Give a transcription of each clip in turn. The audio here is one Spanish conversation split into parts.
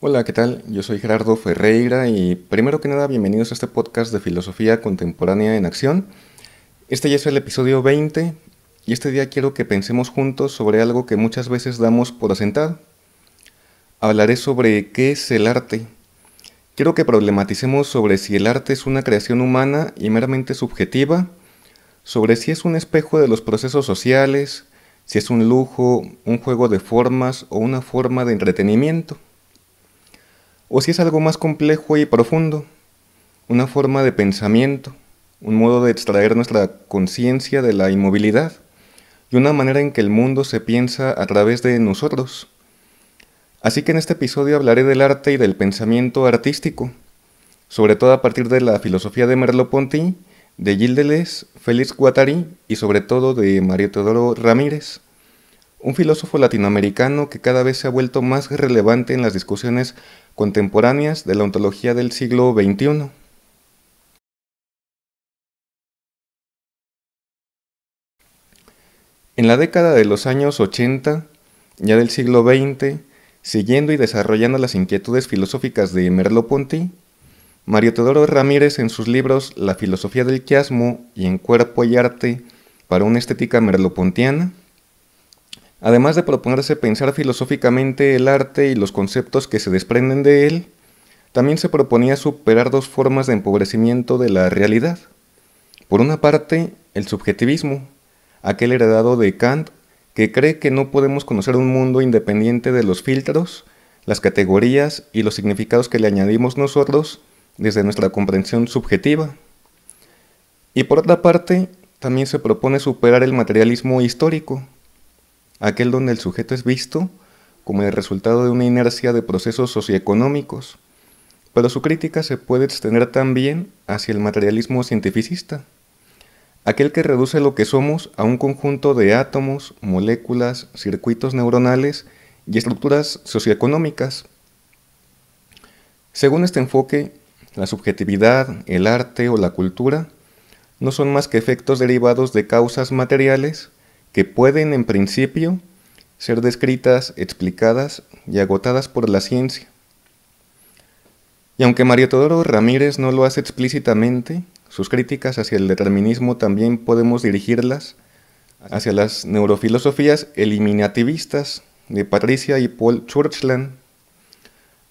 Hola, ¿qué tal? Yo soy Gerardo Ferreira y primero que nada bienvenidos a este podcast de filosofía contemporánea en acción. Este ya es el episodio 20 y este día quiero que pensemos juntos sobre algo que muchas veces damos por sentado. Hablaré sobre qué es el arte. Quiero que problematicemos sobre si el arte es una creación humana y meramente subjetiva, sobre si es un espejo de los procesos sociales, si es un lujo, un juego de formas o una forma de entretenimiento, o si es algo más complejo y profundo, una forma de pensamiento, un modo de extraer nuestra conciencia de la inmovilidad y una manera en que el mundo se piensa a través de nosotros. Así que en este episodio hablaré del arte y del pensamiento artístico, sobre todo a partir de la filosofía de Merleau-Ponty, de Gilles Deleuze, Félix Guattari y sobre todo de Mario Teodoro Ramírez, un filósofo latinoamericano que cada vez se ha vuelto más relevante en las discusiones contemporáneas de la ontología del siglo XXI. En la década de los años 80, ya del siglo XX, siguiendo y desarrollando las inquietudes filosóficas de Merleau-Ponty, Mario Teodoro Ramírez en sus libros La filosofía del quiasmo y En cuerpo y arte para una estética merleau-pontiana, además de proponerse pensar filosóficamente el arte y los conceptos que se desprenden de él, también se proponía superar dos formas de empobrecimiento de la realidad. Por una parte, el subjetivismo, aquel heredado de Kant, que cree que no podemos conocer un mundo independiente de los filtros, las categorías y los significados que le añadimos nosotros desde nuestra comprensión subjetiva. Y por otra parte, también se propone superar el materialismo histórico, aquel donde el sujeto es visto como el resultado de una inercia de procesos socioeconómicos, pero su crítica se puede extender también hacia el materialismo cientificista, aquel que reduce lo que somos a un conjunto de átomos, moléculas, circuitos neuronales y estructuras socioeconómicas. Según este enfoque, la subjetividad, el arte o la cultura no son más que efectos derivados de causas materiales que pueden, en principio, ser descritas, explicadas y agotadas por la ciencia. Y aunque Mario Teodoro Ramírez no lo hace explícitamente, sus críticas hacia el determinismo también podemos dirigirlas hacia las neurofilosofías eliminativistas de Patricia y Paul Churchland,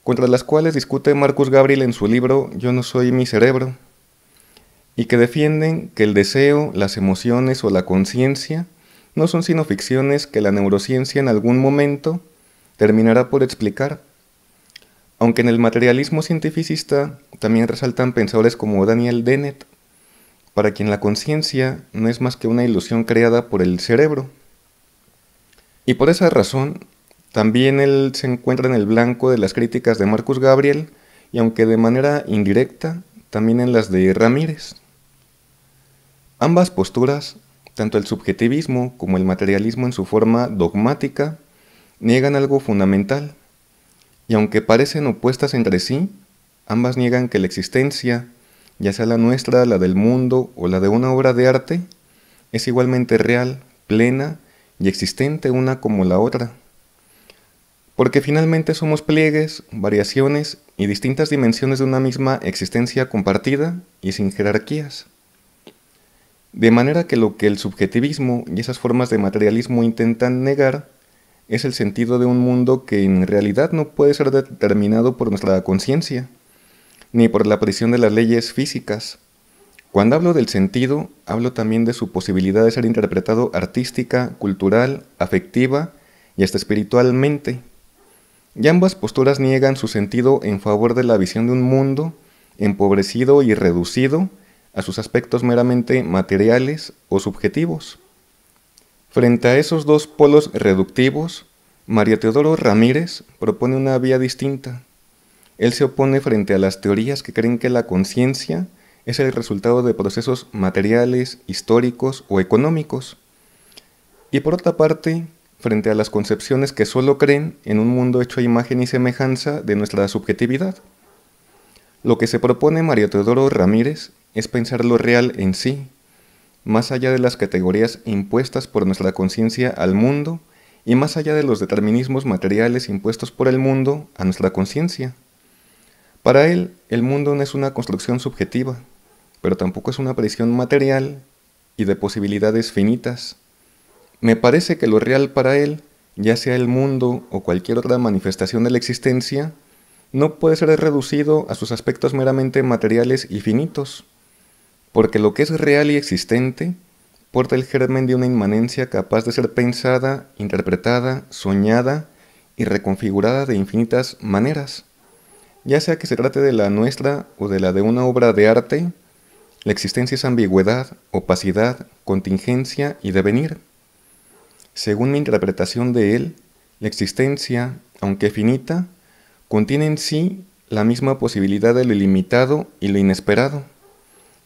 contra las cuales discute Marcus Gabriel en su libro Yo no soy mi cerebro, y que defienden que el deseo, las emociones o la conciencia no son sino ficciones que la neurociencia en algún momento terminará por explicar. Aunque en el materialismo cientificista también resaltan pensadores como Daniel Dennett, para quien la conciencia no es más que una ilusión creada por el cerebro. Y por esa razón, también él se encuentra en el blanco de las críticas de Marcus Gabriel, y aunque de manera indirecta, también en las de Ramírez. Ambas posturas, tanto el subjetivismo como el materialismo en su forma dogmática, niegan algo fundamental, y aunque parecen opuestas entre sí, ambas niegan que la existencia, ya sea la nuestra, la del mundo o la de una obra de arte, es igualmente real, plena y existente una como la otra. Porque finalmente somos pliegues, variaciones y distintas dimensiones de una misma existencia compartida y sin jerarquías. De manera que lo que el subjetivismo y esas formas de materialismo intentan negar es el sentido de un mundo que en realidad no puede ser determinado por nuestra conciencia, ni por la prisión de las leyes físicas. Cuando hablo del sentido, hablo también de su posibilidad de ser interpretado artística, cultural, afectiva y hasta espiritualmente. Y ambas posturas niegan su sentido en favor de la visión de un mundo empobrecido y reducido a sus aspectos meramente materiales o subjetivos. Frente a esos dos polos reductivos, Mario Teodoro Ramírez propone una vía distinta. Él se opone frente a las teorías que creen que la conciencia es el resultado de procesos materiales, históricos o económicos. Y por otra parte, frente a las concepciones que solo creen en un mundo hecho a imagen y semejanza de nuestra subjetividad. Lo que se propone Mario Teodoro Ramírez es pensar lo real en sí, más allá de las categorías impuestas por nuestra conciencia al mundo y más allá de los determinismos materiales impuestos por el mundo a nuestra conciencia. Para él, el mundo no es una construcción subjetiva, pero tampoco es una prisión material y de posibilidades finitas. Me parece que lo real para él, ya sea el mundo o cualquier otra manifestación de la existencia, no puede ser reducido a sus aspectos meramente materiales y finitos, porque lo que es real y existente porta el germen de una inmanencia capaz de ser pensada, interpretada, soñada y reconfigurada de infinitas maneras. Ya sea que se trate de la nuestra o de la de una obra de arte, la existencia es ambigüedad, opacidad, contingencia y devenir. Según mi interpretación de él, la existencia, aunque finita, contiene en sí la misma posibilidad de lo ilimitado y lo inesperado.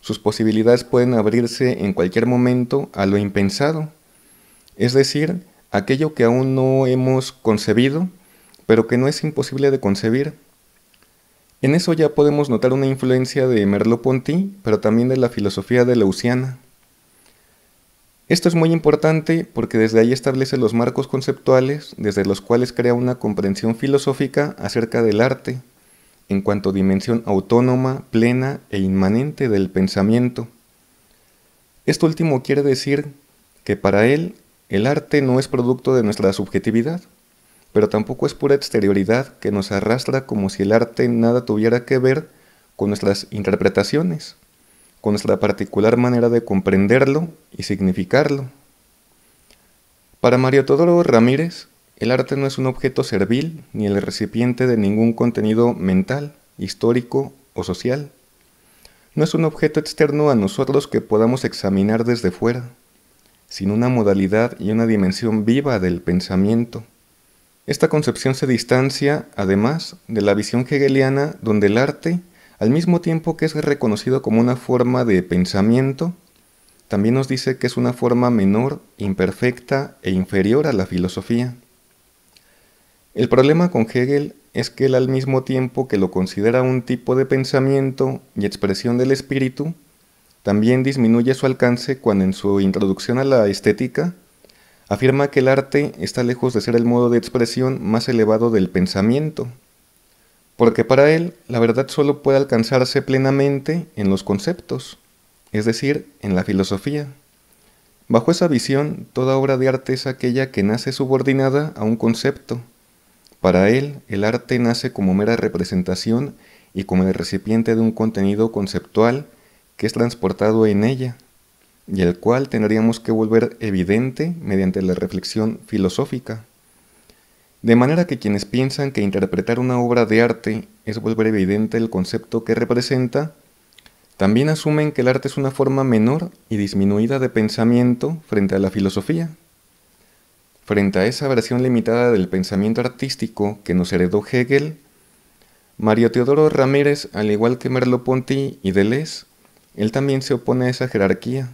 Sus posibilidades pueden abrirse en cualquier momento a lo impensado, es decir, aquello que aún no hemos concebido, pero que no es imposible de concebir. En eso ya podemos notar una influencia de Merleau-Ponty, pero también de la filosofía deleuziana. Esto es muy importante porque desde ahí establece los marcos conceptuales desde los cuales crea una comprensión filosófica acerca del arte, en cuanto a dimensión autónoma, plena e inmanente del pensamiento. Esto último quiere decir que para él el arte no es producto de nuestra subjetividad, pero tampoco es pura exterioridad que nos arrastra como si el arte nada tuviera que ver con nuestras interpretaciones, con nuestra particular manera de comprenderlo y significarlo. Para Mario Teodoro Ramírez, el arte no es un objeto servil ni el recipiente de ningún contenido mental, histórico o social. No es un objeto externo a nosotros que podamos examinar desde fuera, sino una modalidad y una dimensión viva del pensamiento. Esta concepción se distancia, además, de la visión hegeliana donde el arte, al mismo tiempo que es reconocido como una forma de pensamiento, también nos dice que es una forma menor, imperfecta e inferior a la filosofía. El problema con Hegel es que él, al mismo tiempo que lo considera un tipo de pensamiento y expresión del espíritu, también disminuye su alcance cuando en su introducción a la estética afirma que el arte está lejos de ser el modo de expresión más elevado del pensamiento, porque para él la verdad solo puede alcanzarse plenamente en los conceptos, es decir, en la filosofía. Bajo esa visión, toda obra de arte es aquella que nace subordinada a un concepto. Para él, el arte nace como mera representación y como el recipiente de un contenido conceptual que es transportado en ella, y el cual tendríamos que volver evidente mediante la reflexión filosófica. De manera que quienes piensan que interpretar una obra de arte es volver evidente el concepto que representa, también asumen que el arte es una forma menor y disminuida de pensamiento frente a la filosofía. Frente a esa versión limitada del pensamiento artístico que nos heredó Hegel, Mario Teodoro Ramírez, al igual que Merleau-Ponty y Deleuze, él también se opone a esa jerarquía.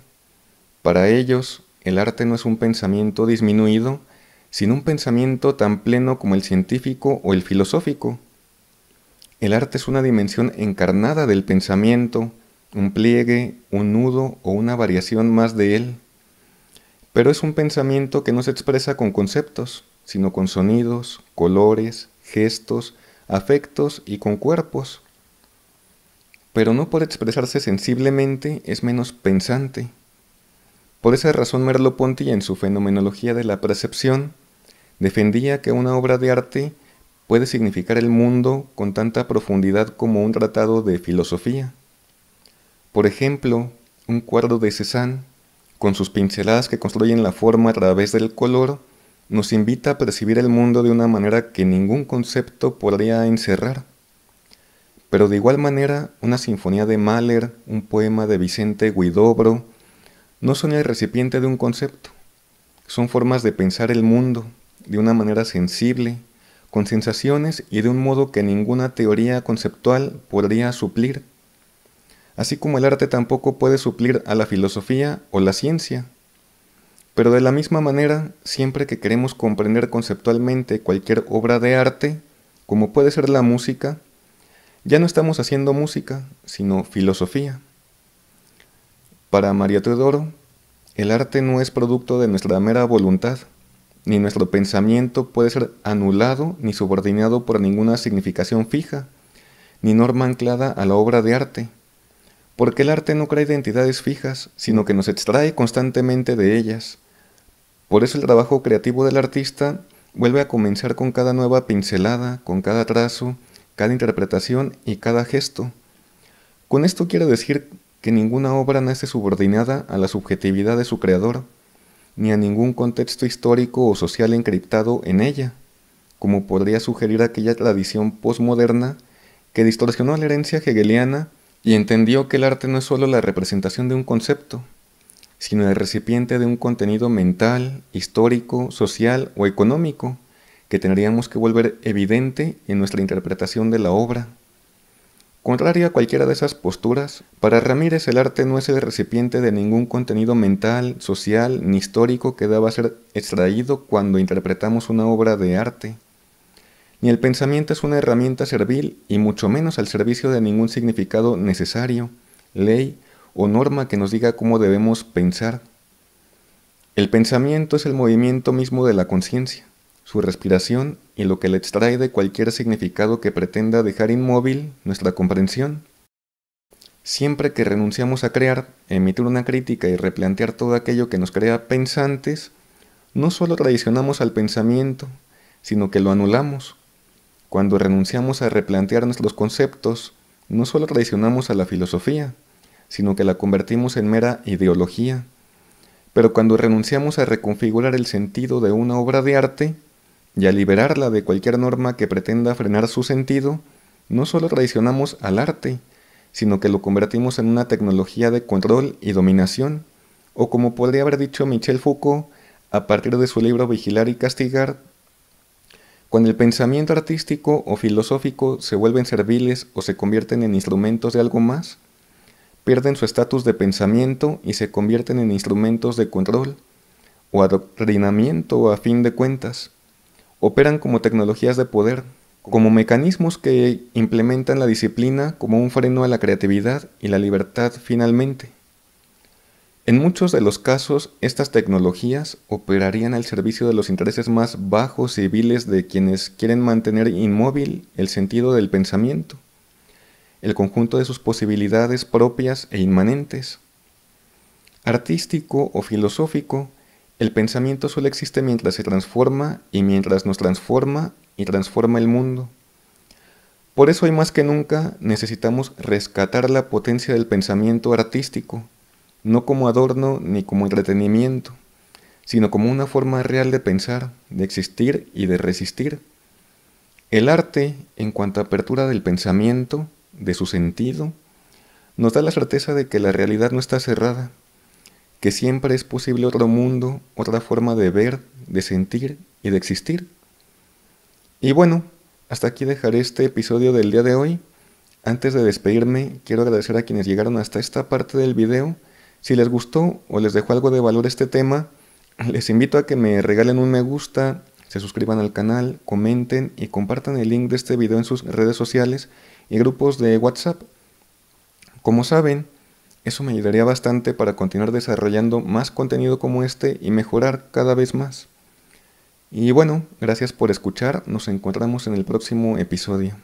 Para ellos, el arte no es un pensamiento disminuido, sino un pensamiento tan pleno como el científico o el filosófico. El arte es una dimensión encarnada del pensamiento, un pliegue, un nudo o una variación más de él. Pero es un pensamiento que no se expresa con conceptos, sino con sonidos, colores, gestos, afectos y con cuerpos. Pero no por expresarse sensiblemente es menos pensante. Por esa razón Merleau-Ponty, en su fenomenología de la percepción, defendía que una obra de arte puede significar el mundo con tanta profundidad como un tratado de filosofía. Por ejemplo, un cuadro de Cézanne, con sus pinceladas que construyen la forma a través del color, nos invita a percibir el mundo de una manera que ningún concepto podría encerrar. Pero de igual manera, una sinfonía de Mahler, un poema de Vicente Huidobro, no son el recipiente de un concepto. Son formas de pensar el mundo de una manera sensible, con sensaciones y de un modo que ninguna teoría conceptual podría suplir. Así como el arte tampoco puede suplir a la filosofía o la ciencia. Pero de la misma manera, siempre que queremos comprender conceptualmente cualquier obra de arte, como puede ser la música, ya no estamos haciendo música, sino filosofía. Para Mario Teodoro, el arte no es producto de nuestra mera voluntad, ni nuestro pensamiento puede ser anulado ni subordinado por ninguna significación fija, ni norma anclada a la obra de arte, porque el arte no crea identidades fijas, sino que nos extrae constantemente de ellas. Por eso el trabajo creativo del artista vuelve a comenzar con cada nueva pincelada, con cada trazo, cada interpretación y cada gesto. Con esto quiero decir que ninguna obra nace subordinada a la subjetividad de su creador, ni a ningún contexto histórico o social encriptado en ella, como podría sugerir aquella tradición posmoderna que distorsionó la herencia hegeliana y entendió que el arte no es solo la representación de un concepto, sino el recipiente de un contenido mental, histórico, social o económico que tendríamos que volver evidente en nuestra interpretación de la obra. Contrario a cualquiera de esas posturas, para Ramírez el arte no es el recipiente de ningún contenido mental, social ni histórico que deba ser extraído cuando interpretamos una obra de arte. Ni el pensamiento es una herramienta servil y mucho menos al servicio de ningún significado necesario, ley o norma que nos diga cómo debemos pensar. El pensamiento es el movimiento mismo de la conciencia, su respiración y lo que le extrae de cualquier significado que pretenda dejar inmóvil nuestra comprensión. Siempre que renunciamos a crear, emitir una crítica y replantear todo aquello que nos crea pensantes, no solo traicionamos al pensamiento, sino que lo anulamos. Cuando renunciamos a replantear nuestros conceptos, no solo traicionamos a la filosofía, sino que la convertimos en mera ideología. Pero cuando renunciamos a reconfigurar el sentido de una obra de arte y a liberarla de cualquier norma que pretenda frenar su sentido, no solo traicionamos al arte, sino que lo convertimos en una tecnología de control y dominación, o como podría haber dicho Michel Foucault a partir de su libro Vigilar y Castigar, cuando el pensamiento artístico o filosófico se vuelven serviles o se convierten en instrumentos de algo más, pierden su estatus de pensamiento y se convierten en instrumentos de control o adoctrinamiento a fin de cuentas. Operan como tecnologías de poder, como mecanismos que implementan la disciplina como un freno a la creatividad y la libertad finalmente. En muchos de los casos, estas tecnologías operarían al servicio de los intereses más bajos y viles de quienes quieren mantener inmóvil el sentido del pensamiento, el conjunto de sus posibilidades propias e inmanentes. Artístico o filosófico, el pensamiento solo existe mientras se transforma y mientras nos transforma y transforma el mundo. Por eso hoy más que nunca necesitamos rescatar la potencia del pensamiento artístico, no como adorno ni como entretenimiento, sino como una forma real de pensar, de existir y de resistir. El arte, en cuanto a apertura del pensamiento, de su sentido, nos da la certeza de que la realidad no está cerrada, que siempre es posible otro mundo, otra forma de ver, de sentir y de existir. Y bueno, hasta aquí dejaré este episodio del día de hoy. Antes de despedirme, quiero agradecer a quienes llegaron hasta esta parte del video. Si les gustó o les dejó algo de valor este tema, les invito a que me regalen un me gusta, se suscriban al canal, comenten y compartan el link de este video en sus redes sociales y grupos de WhatsApp. Como saben, eso me ayudaría bastante para continuar desarrollando más contenido como este y mejorar cada vez más. Y bueno, gracias por escuchar, nos encontramos en el próximo episodio.